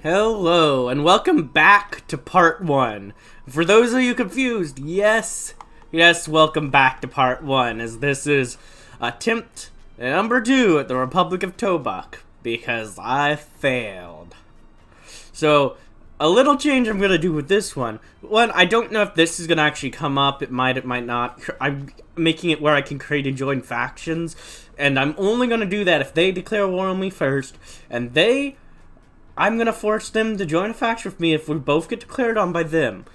Hello, and welcome back to part 1. For those of you confused, yes, welcome back to part 1, as this is attempt number 2 at the Republic of Tobuck, because I failed. So, a little change I'm going to do with this one. One, I don't know if this is going to actually come up, it might not. I'm making it where I can create and join factions, and I'm only going to do that if they declare war on me first, and I'm gonna force them to join a faction with me if we both get declared on by them.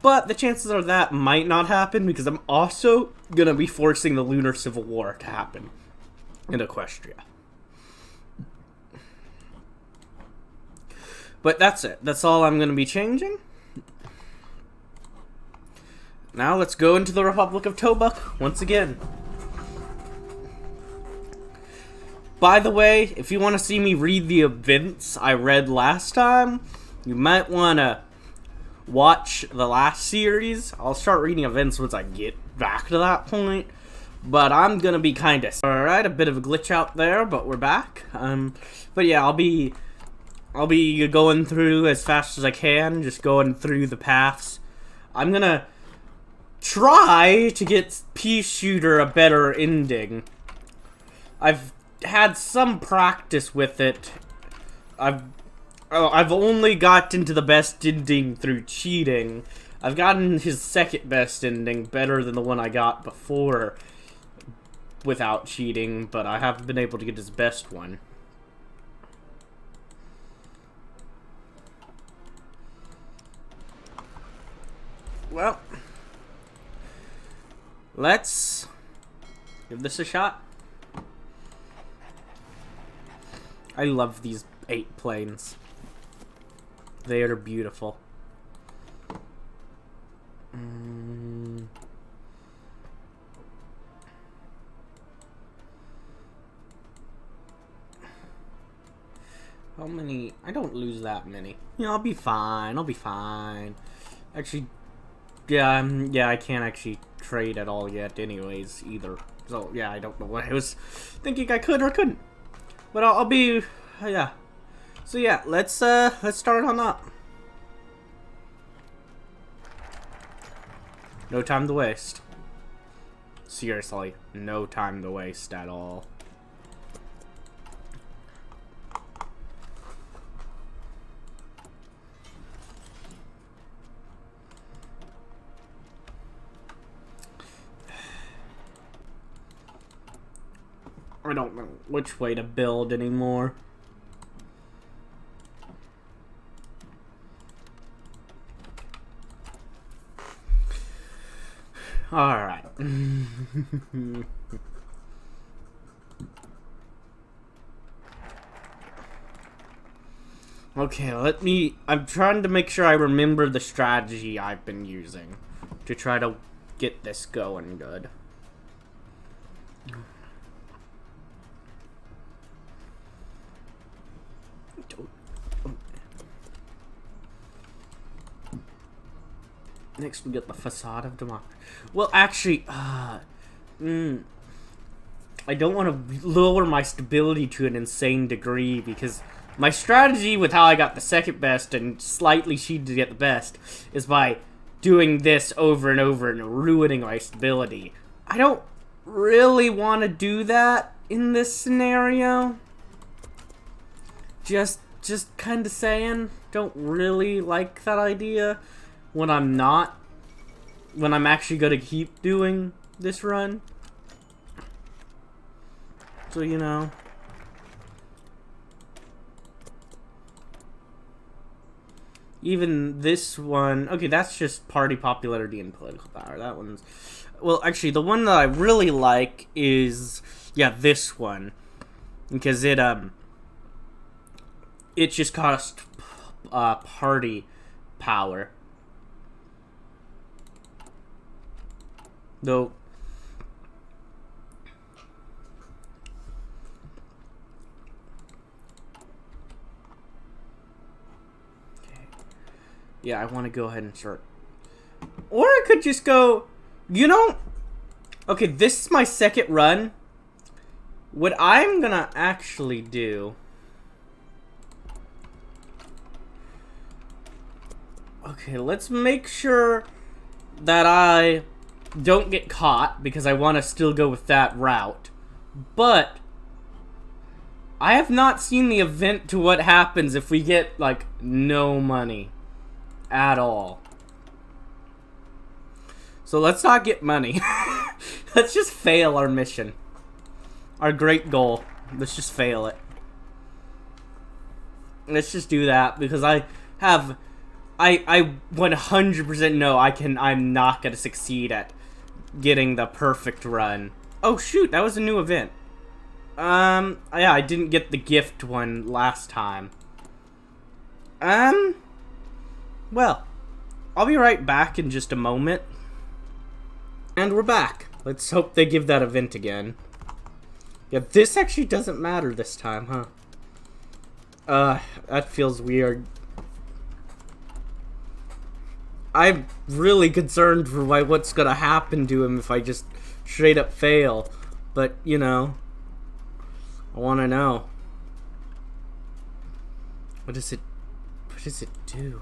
But the chances are that might not happen because I'm also gonna be forcing the Lunar Civil War to happen in Equestria. But that's it. That's all I'm gonna be changing. Now let's go into the Republic of Tobuck once again. By the way, if you want to see me read the events I read last time, you might want to watch the last series. I'll start reading events once I get back to that point. But I'm going to be kind of... Alright, a bit of a glitch out there, but we're back. But yeah, I'll be going through as fast as I can, just going through the paths. I'm going to try to get Pea Shooter a better ending. I've had some practice with it. I've only gotten to the best ending through cheating. I've gotten his second best ending better than the one I got before without cheating, but I haven't been able to get his best one. Well, let's give this a shot. I love these 8 planes. They are beautiful. How many? I don't lose that many. Yeah, I'll be fine. I'll be fine. Actually, yeah, I can't actually trade at all yet anyways, either. So, yeah, I don't know what I was thinking I could or couldn't. But I'll be, yeah. So yeah, let's start on that. No time to waste. Seriously, no time to waste at all. I don't know which way to build anymore. Alright. Okay, I'm trying to make sure I remember the strategy I've been using to try to get this going good. Next we get the Facade of Democracy. Well, actually, I don't want to lower my stability to an insane degree because my strategy with how I got the second best and slightly cheated to get the best is by doing this over and over and ruining my stability. I don't really want to do that in this scenario. Just kind of saying, don't really like that idea. When I'm actually going to keep doing this run. So, you know. Even this one, okay, that's just party popularity and political power. That one's, well, actually, the one that I really like is, yeah, this one. Because it just cost party power. Though, okay. Yeah, I want to go ahead and start. Or I could just go, you know, okay, this is my second run. What I'm gonna actually do Okay, let's make sure that I don't get caught, because I want to still go with that route. But I have not seen the event to what happens if we get, like, no money at all. So let's not get money. Let's just fail our mission. Our great goal. Let's just fail it. Let's just do that, because I 100% know I'm not gonna succeed at getting the perfect run. Oh shoot, that was a new event. Yeah, I didn't get the gift one last time. Well, I'll be right back in just a moment. And we're back. Let's hope they give that event again. Yeah, this actually doesn't matter this time, huh? That feels weird. I'm really concerned for what's gonna happen to him if I just straight up fail. But, you know, I wanna know. What does it do?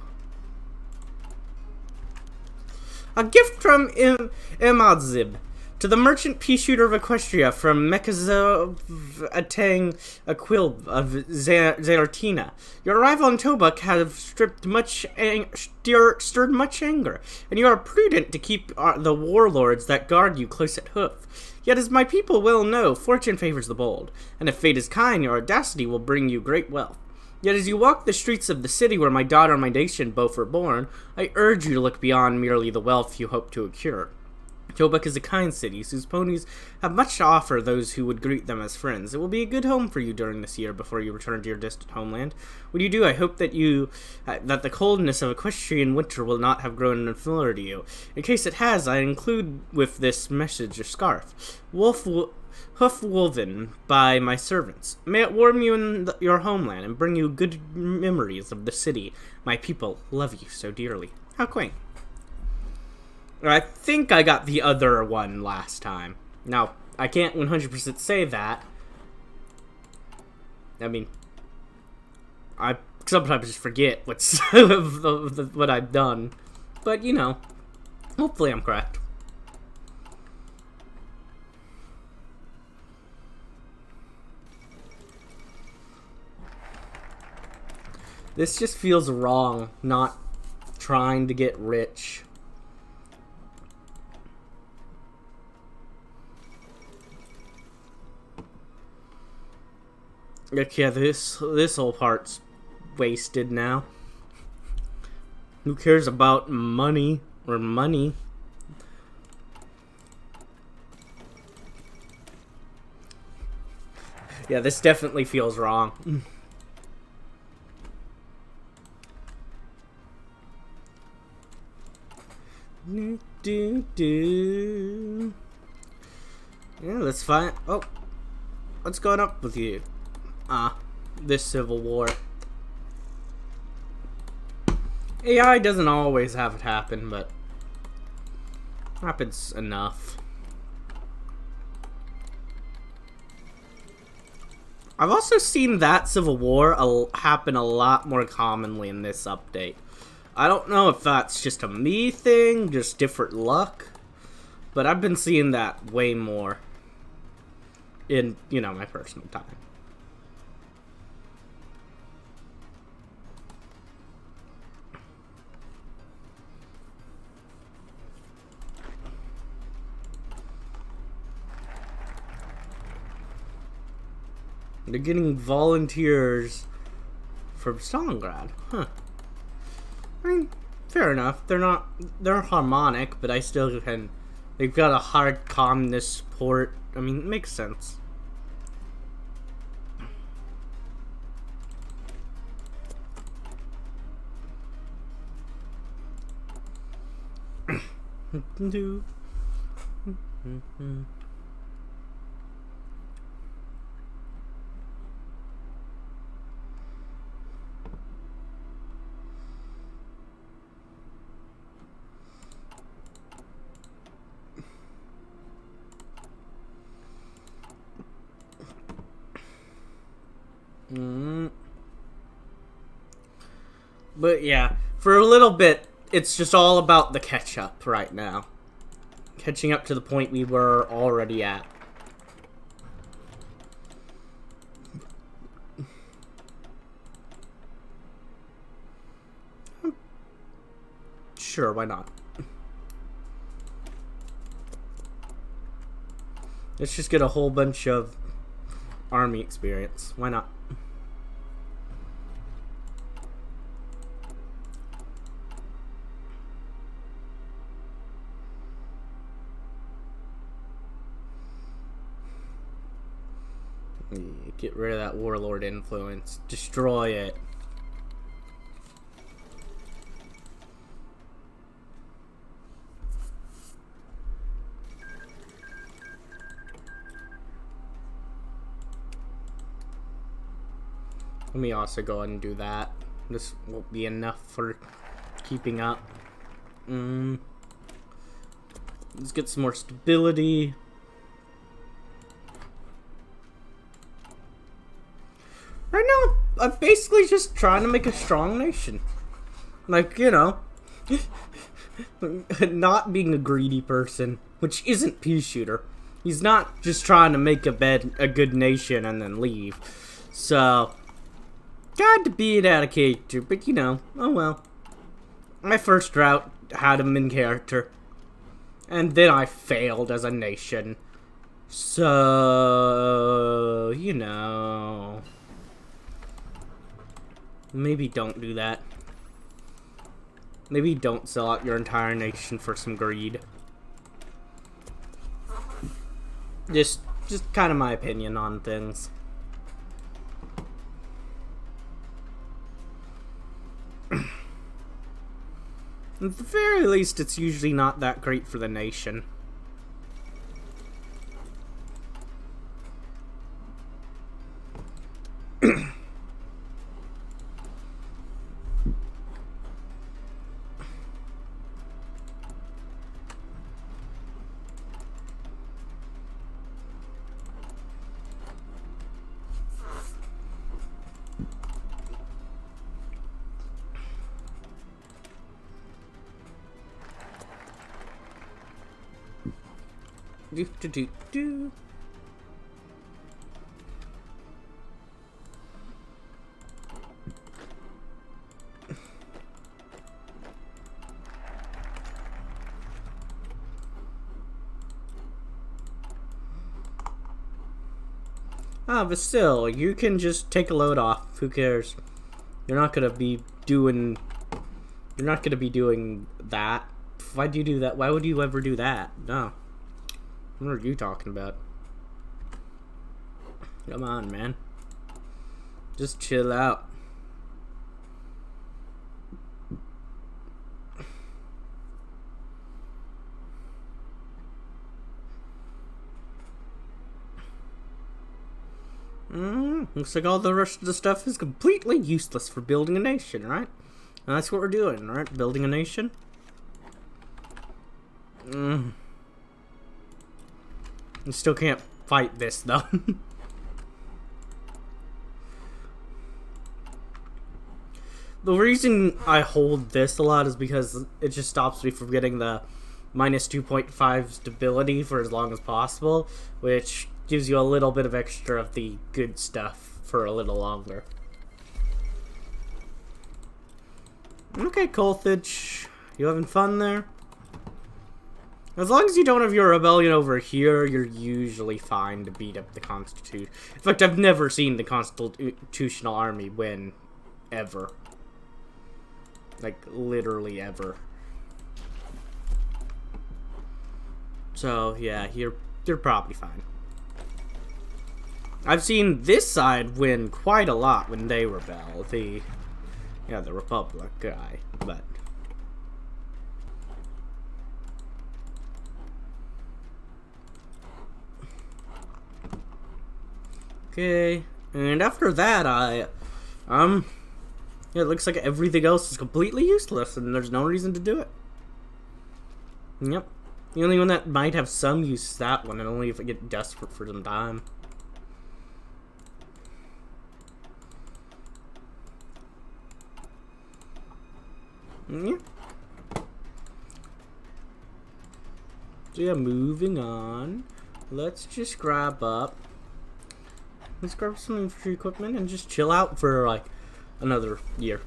A gift from Imadzib to the merchant pea shooter of Equestria from Mekazov Atang Aquil of Zertina. Your arrival in Tobuck has stirred much anger, and you are prudent to keep the warlords that guard you close at hoof. Yet, as my people well know, fortune favors the bold, and if fate is kind, your audacity will bring you great wealth. Yet as you walk the streets of the city where my daughter and my nation both were born, I urge you to look beyond merely the wealth you hope to accrue. Tobuck is a kind city, whose ponies have much to offer those who would greet them as friends. It will be a good home for you during this year before you return to your distant homeland. When you do, I hope that that the coldness of equestrian winter will not have grown unfamiliar to you. In case it has, I include with this message a scarf, hoof-woven by my servants. May it warm you in your homeland and bring you good memories of the city my people love you so dearly. How quaint. I think I got the other one last time. Now, I can't 100% say that. I mean, I sometimes just forget what's what I've done. But, you know, hopefully I'm correct. This just feels wrong, not trying to get rich. Okay, this whole part's wasted now. Who cares about money or money? Yeah, this definitely feels wrong. Yeah, let's find. Oh, what's going up with you? This civil war. AI doesn't always have it happen, but happens enough. I've also seen that civil war happen a lot more commonly in this update. I don't know if that's just a me thing, just different luck, but I've been seeing that way more in, you know, my personal time. They're getting volunteers from Stalingrad. Huh. I mean, fair enough. They're harmonic, but I still can. They've got a hard communist port. I mean, it makes sense. But yeah, for a little bit, it's just all about the catch-up right now. Catching up to the point we were already at. Sure, why not? Let's just get a whole bunch of army experience. Why not? Get rid of that warlord influence. Destroy it. Let me also go ahead and do that. This won't be enough for keeping up. Let's get some more stability. Right now, I'm basically just trying to make a strong nation. Like, you know, not being a greedy person, which isn't Pea Shooter. He's not just trying to make a good nation and then leave. So, tried to be it out of character, but you know, oh well. My first route had him in character. And then I failed as a nation. So, you know. Maybe don't do that. Maybe don't sell out your entire nation for some greed. Just kind of my opinion on things. At the very least, it's usually not that great for the nation. Do. Vasil, you can just take a load off. Who cares? You're not gonna be doing that. Why'd you do that? Why would you ever do that? No. What are you talking about? Come on, man. Just chill out. Looks like all the rest of the stuff is completely useless for building a nation, right? And that's what we're doing, right? Building a nation. I still can't fight this, though. The reason I hold this a lot is because it just stops me from getting the minus 2.5 stability for as long as possible, which gives you a little bit of extra of the good stuff for a little longer. Okay, Colthage. You having fun there? As long as you don't have your rebellion over here, you're usually fine to beat up the Constitution. In fact, I've never seen the Constitutional Army win, ever. Like, literally ever. So, yeah, you're probably fine. I've seen this side win quite a lot when they rebel. The Republic guy, but... Okay, and after that, it looks like everything else is completely useless, and there's no reason to do it. Yep. The only one that might have some use is that one, and only if I get desperate for some time. Yeah. So yeah, moving on. Let's just grab up. Let's grab some infantry equipment and just chill out for like another year.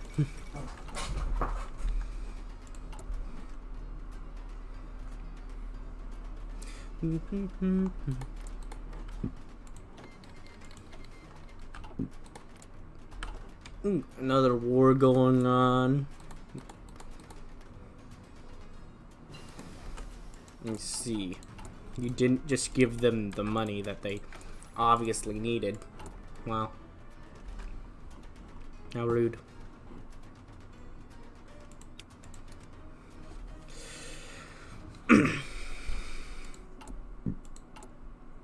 Another war going on. Let's see. You didn't just give them the money that they obviously needed. Wow. How rude.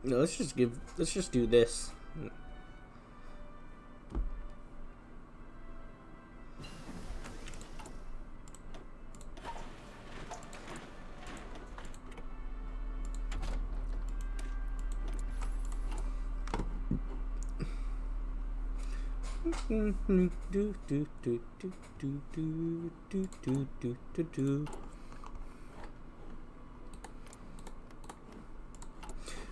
No, let's just do this.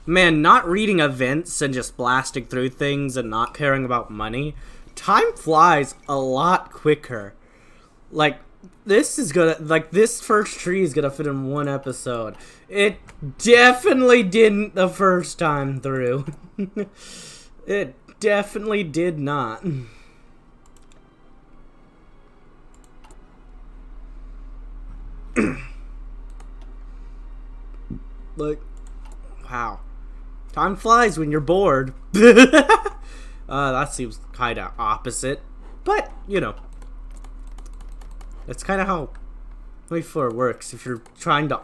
Man, not reading events and just blasting through things and not caring about money, time flies a lot quicker. Like, this first tree is gonna fit in one episode. It definitely didn't the first time through. It definitely did not. Like, wow. Time flies when you're bored. That seems kind of opposite. But, you know. That's kind of how Wait 4 works. If you're trying to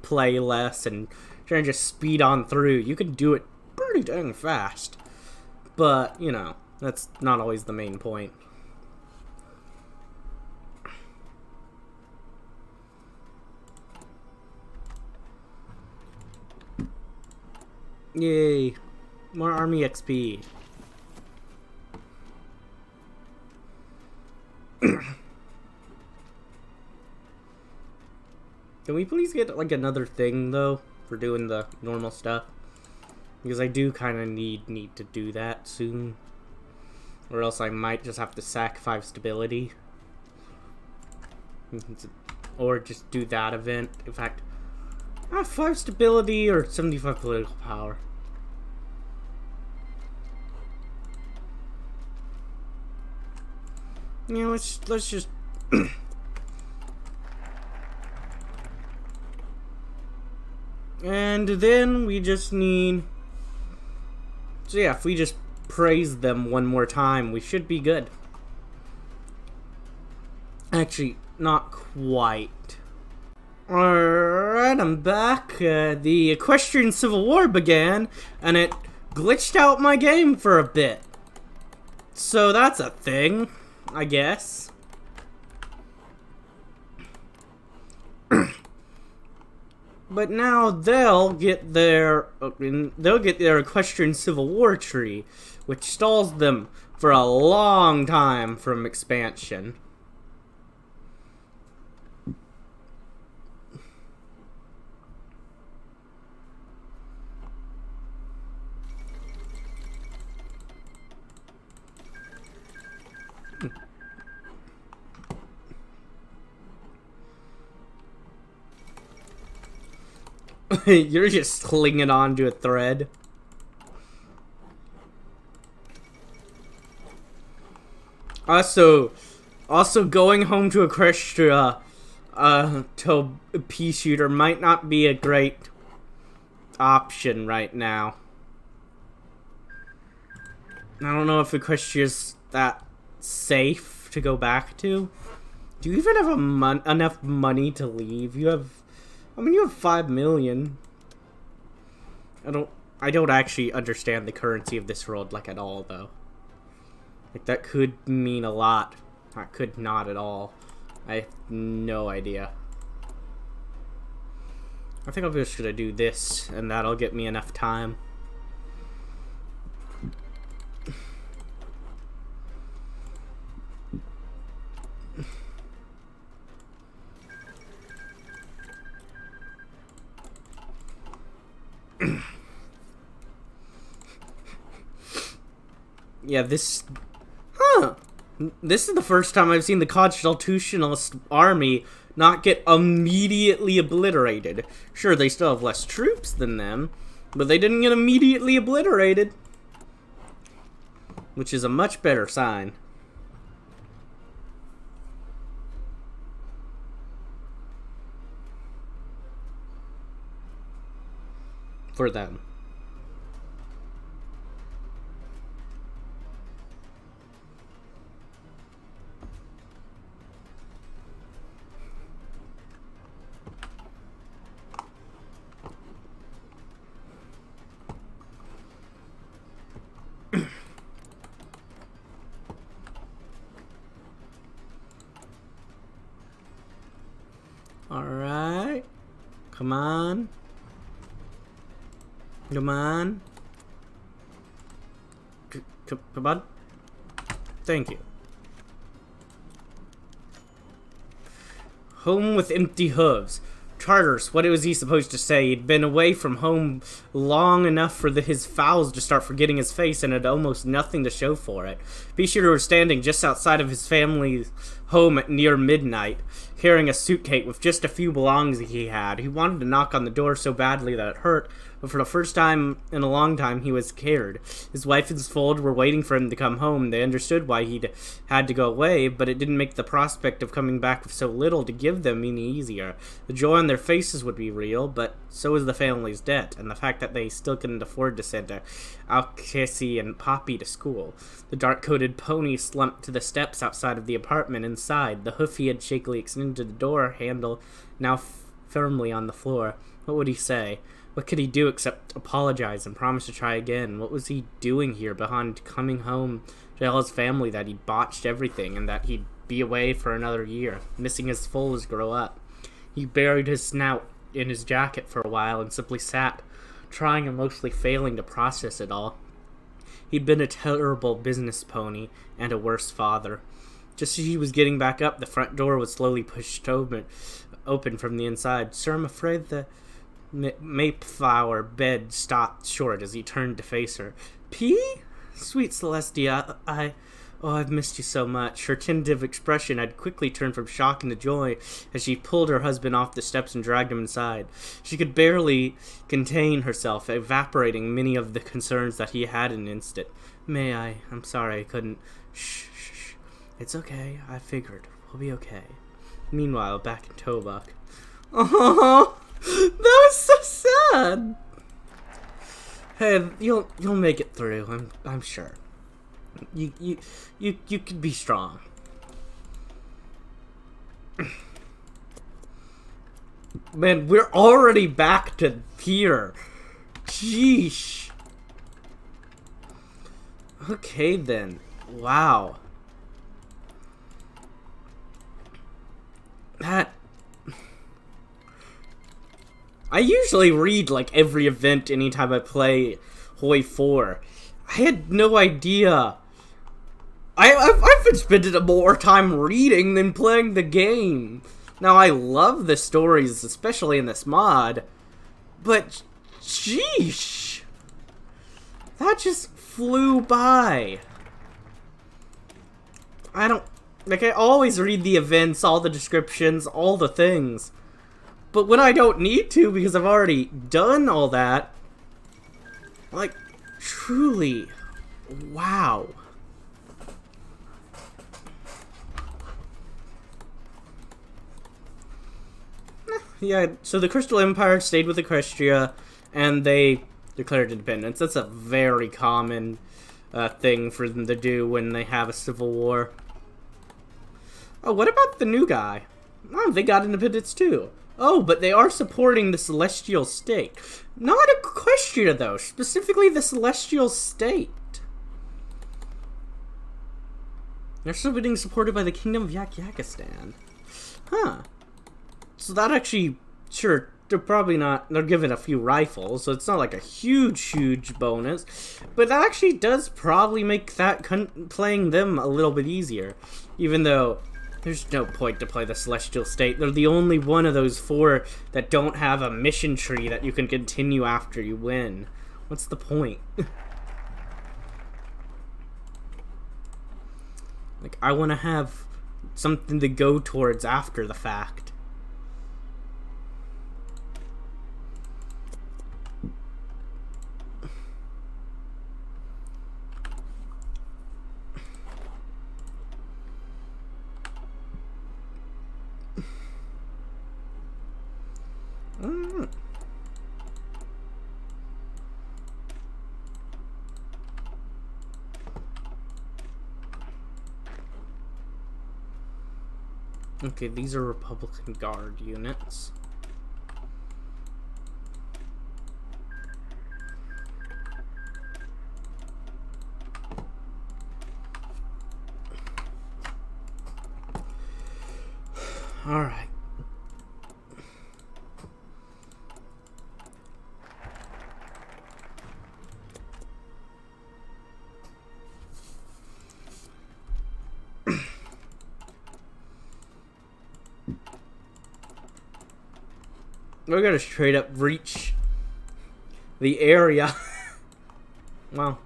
play less and trying to just speed on through, you can do it pretty dang fast. But, you know, that's not always the main point. Yay. More army XP. Can we please get, like, another thing, though, for doing the normal stuff? Because I do kind of need to do that soon. Or else I might just have to sack 5 stability. Or just do that event. In fact, 5 stability or 75 political power. Yeah, let's just... And then we just need... So yeah, if we just praise them one more time, we should be good. Actually, not quite. Alright, I'm back. The Equestrian Civil War began, and it glitched out my game for a bit. So that's a thing, I guess. But now they'll get their Equestrian Civil War tree, which stalls them for a long time from expansion. You're just clinging on to a thread. Also going home to Equestria to a pea shooter might not be a great option right now. I don't know if Equestria's that safe to go back to. Do you even have enough money to leave? You have 5 million. I don't actually understand the currency of this world, like, at all, though. Like, that could mean a lot. That could not at all. I have no idea. I think I'm just gonna do this, and that'll get me enough time. Yeah, this... Huh. This is the first time I've seen the Constitutionalist army not get immediately obliterated. Sure, they still have less troops than them, but they didn't get immediately obliterated. Which is a much better sign. For them. Alright. Come on. Come on. Come on. Thank you. Home with empty hooves. Charters, what was he supposed to say? He'd been away from home long enough for his fowls to start forgetting his face and had almost nothing to show for it. Peashooter was standing just outside of his family's home at near midnight, carrying a suitcase with just a few belongings he had. He wanted to knock on the door so badly that it hurt, but for the first time in a long time he was scared. His wife and his fold were waiting for him to come home. They understood why he'd had to go away, but it didn't make the prospect of coming back with so little to give them any easier. The joy on their faces would be real, but so was the family's debt, and the fact that they still couldn't afford to send Alcassie and Poppy to school. The dark-coated pony slumped to the steps outside of the apartment. Inside, the hoof he had shakily extended to the door handle now firmly on the floor. What would he say? What could he do except apologize and promise to try again? What was he doing here behind coming home to tell his family that he'd botched everything and that he'd be away for another year, missing his foals grow up? He buried his snout in his jacket for a while and simply sat, trying and mostly failing to process it all. He'd been a terrible business pony and a worse father. Just as he was getting back up, the front door was slowly pushed open from the inside. Sir, I'm afraid the Mayflower bed stopped short as he turned to face her. P? Sweet Celestia, I've missed you so much. Her tentative expression had quickly turned from shock into joy as she pulled her husband off the steps and dragged him inside. She could barely contain herself, evaporating many of the concerns that he had in an instant. May I? I'm sorry I couldn't. Shh. It's okay. I figured. We'll be okay. Meanwhile, back in Tobuck. Oh, that was so sad. Hey, you'll make it through. I'm sure. You could be strong. Man, we're already back to here. Sheesh. Okay then. Wow. I usually read like every event anytime I play Hoi 4. I had no idea. I've been spending more time reading than playing the game. Now I love the stories, especially in this mod, but sheesh, that just flew by. I always read the events, all the descriptions, all the things. But when I don't need to, because I've already done all that, like, truly, wow. Yeah, so the Crystal Empire stayed with Equestria, and they declared independence. That's a very common thing for them to do when they have a civil war. Oh, what about the new guy? Oh, they got independence too. Oh, but they are supporting the Celestial State. Not Equestria, though. Specifically the Celestial State. They're still being supported by the Kingdom of Yakistan. Huh. So that actually, sure, they're probably not, they're given a few rifles, so it's not like a huge bonus. But that actually does probably make that playing them a little bit easier. Even though there's no point to play the Celestial State. They're the only one of those 4 that don't have a mission tree that you can continue after you win. What's the point? Like, I want to have something to go towards after the fact. Okay, these are Republican Guard units. Alright. We're gonna straight up reach the area. Wow.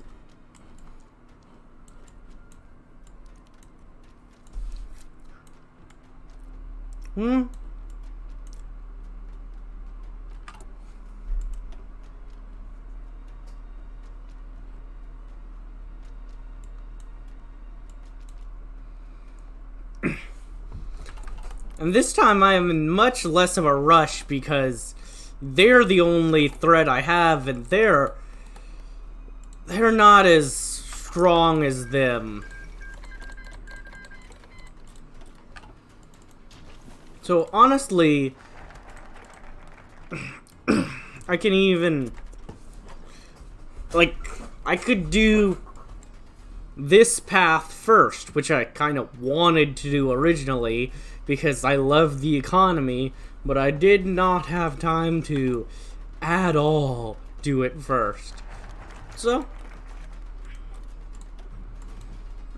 And this time I am in much less of a rush because they're the only threat I have, and they're not as strong as them. So honestly, I can even, like, I could do this path first, which I kind of wanted to do originally because I love the economy, but I did not have time to at all do it first. So,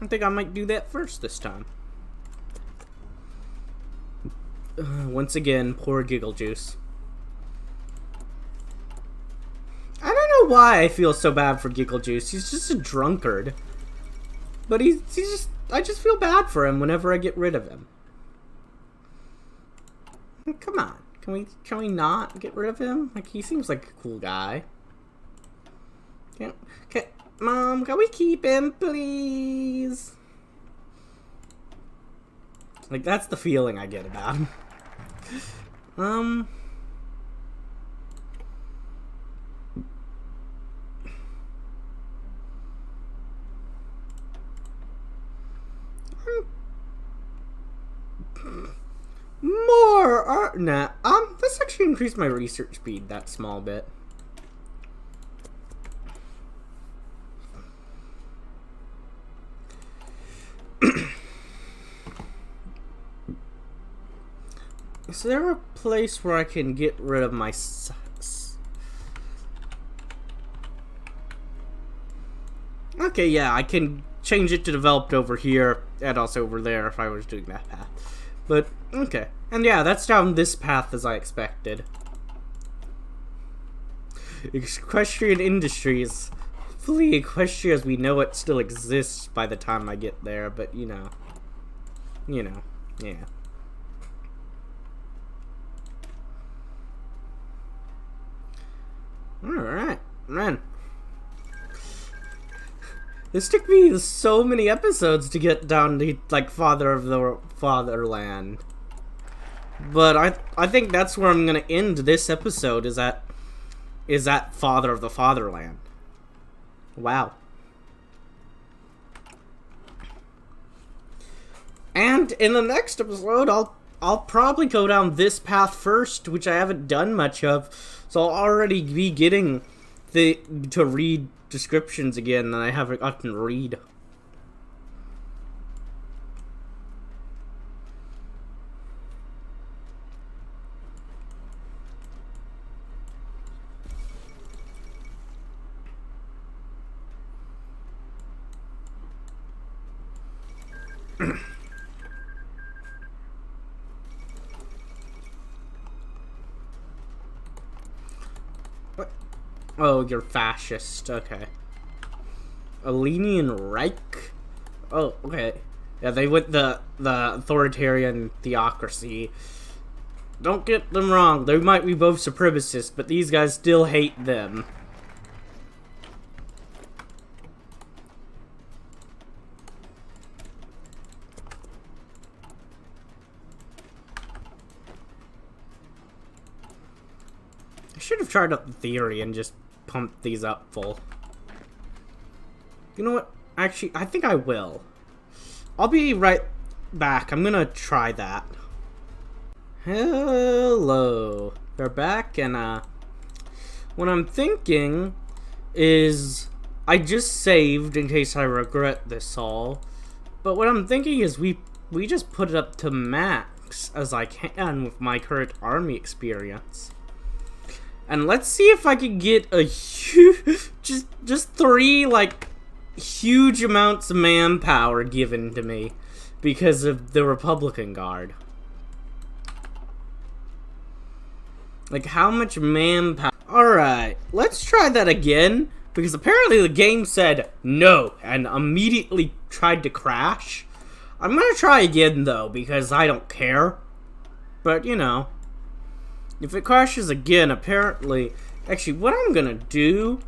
I think I might do that first this time. Once again, poor Giggle Juice. I don't know why I feel so bad for Giggle Juice. He's just a drunkard. But he's just, I just feel bad for him whenever I get rid of him. Come on. Can we not get rid of him? Like, he seems like a cool guy. Mom, can we keep him, please? Like, that's the feeling I get about him. More art. Nah. Let's actually increase my research speed that small bit. Is there a place where I can get rid of my Okay, yeah, I can change it to developed over here and also over there if I was doing that path. But, okay. And yeah, that's down this path as I expected. Equestrian Industries. Hopefully Equestria as we know it still exists by the time I get there, but you know, yeah. Alright, man. This took me so many episodes to get down to, like, Father of the Fatherland. But I think that's where I'm gonna end this episode, is at Father of the Fatherland. Wow. And in the next episode, I'll probably go down this path first, which I haven't done much of. So I'll already be getting to read descriptions again that I haven't gotten to read. Oh, you're fascist. Okay. Alenian Reich? Oh, okay. Yeah, they went the authoritarian theocracy. Don't get them wrong, they might be both supremacists, but these guys still hate them. I should have tried out the theory and just pumped these up full. You know what? Actually, I think I will. I'll be right back. I'm gonna try that. Hello. We're back, and what I'm thinking is I just saved in case I regret this all. But what I'm thinking is we just put it up to max as I can with my current army experience. And let's see if I can get a huge, just 3 like huge amounts of manpower given to me because of the Republican Guard. Like, how much manpower? Alright, let's try that again, because apparently the game said no and immediately tried to crash. I'm gonna try again though, because I don't care. But, you know, if it crashes again, apparently... Actually, what I'm gonna do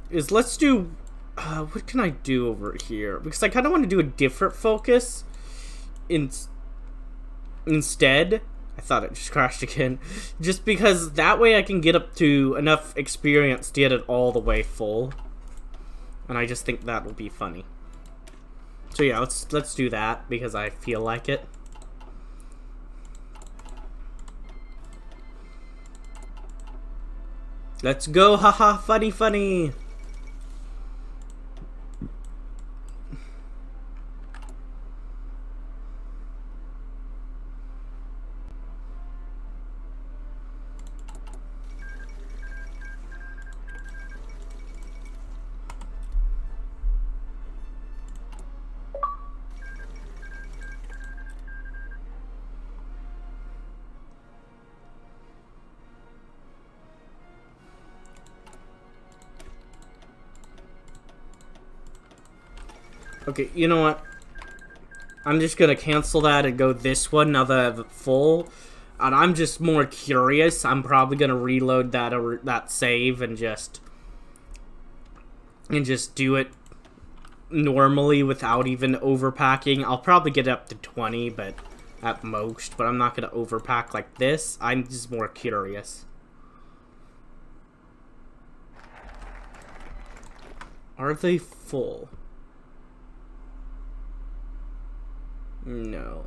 is let's do... what can I do over here? Because I kind of want to do a different focus instead. I thought it just crashed again. Just because that way I can get up to enough experience to get it all the way full. And I just think that will be funny. So yeah, let's do that because I feel like it. Let's go, haha, funny, funny. Okay, you know what? I'm just gonna cancel that and go this one now that I have it full. And I'm just more curious. I'm probably gonna reload that save and just do it normally without even overpacking. I'll probably get up to 20, but at most. But I'm not gonna overpack like this. I'm just more curious. Are they full? No.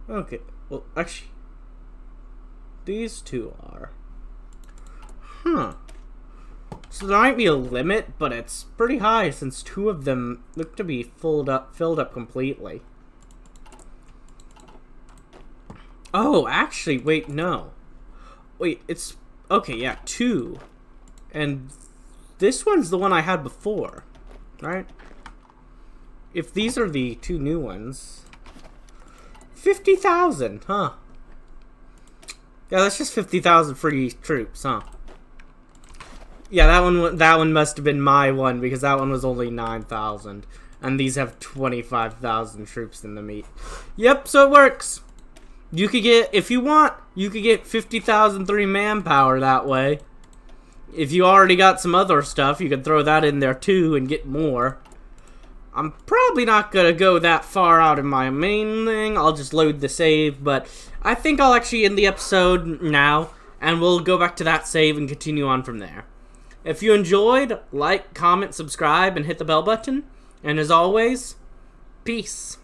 Okay, well, actually, these two are. Huh. So there might be a limit, but it's pretty high since 2 of them look to be filled up completely. Oh, actually, wait, no. Wait, it's, okay, yeah, 2. And this one's the one I had before, right? If these are the 2 new ones, 50,000, huh? Yeah, that's just 50,000 free troops, huh? Yeah, that one must have been my one because that one was only 9,000, and these have 25,000 troops in the meat. Yep, so it works. You could get, if you want, you could get 50,003 manpower that way. If you already got some other stuff, you could throw that in there too and get more. I'm probably not going to go that far out in my main thing. I'll just load the save, but I think I'll actually end the episode now, and we'll go back to that save and continue on from there. If you enjoyed, like, comment, subscribe, and hit the bell button. And as always, peace.